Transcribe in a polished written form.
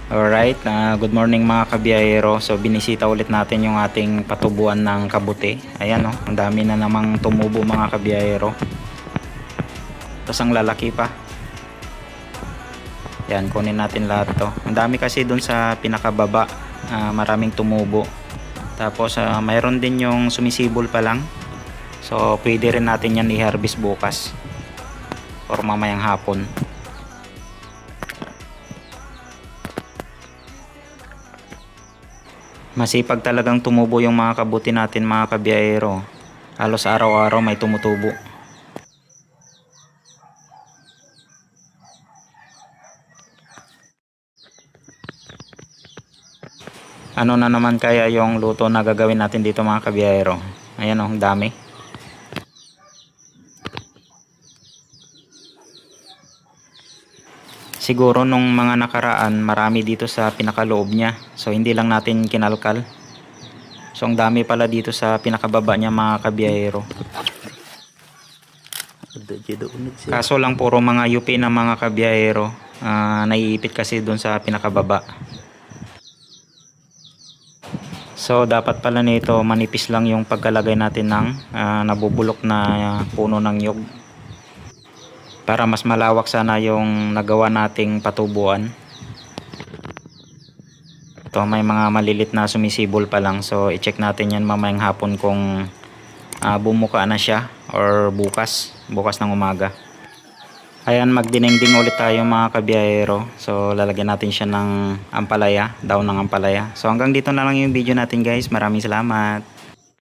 Alright, good morning mga kabiyahero. So binisita ulit natin yung ating patubuan ng kabuti. Ayan oh, ang dami na namang tumubo mga kabiyahero. Tapos ang lalaki pa. Yan, kunin natin lahat to. Ang dami kasi dun sa pinakababa, maraming tumubo. Tapos mayroon din yung sumisibol pa lang. So pwede rin natin yan i-harvest bukas or mamayang hapon. Masipag talagang tumubo yung mga kabuti natin mga kabiyahero. Halos araw-araw may tumutubo. Ano na naman kaya yung luto na gagawin natin dito mga kabiyahero? Ayan oh, ang dami. Siguro nung mga nakaraan marami dito sa pinakaloob niya. So hindi lang natin kinalkal. So ang dami pala dito sa pinakababa niya mga kabiyahero. Kaso lang puro mga UP na mga kabiyahero. Naiipit kasi dun sa pinakababa. So dapat pala nito manipis lang yung pagkalagay natin ng nabubulok na puno ng nyug. Para mas malawak sana yung nagawa nating patubuan. Ito may mga malilit na sumisibol pa lang. So i-check natin yan mamayang hapon kung bumuka na siya or bukas ng umaga. Ayan, magdinengding ulit tayo mga kabiyahero. So lalagyan natin siya ng ampalaya, daon ng ampalaya. So hanggang dito na lang yung video natin guys. Maraming salamat.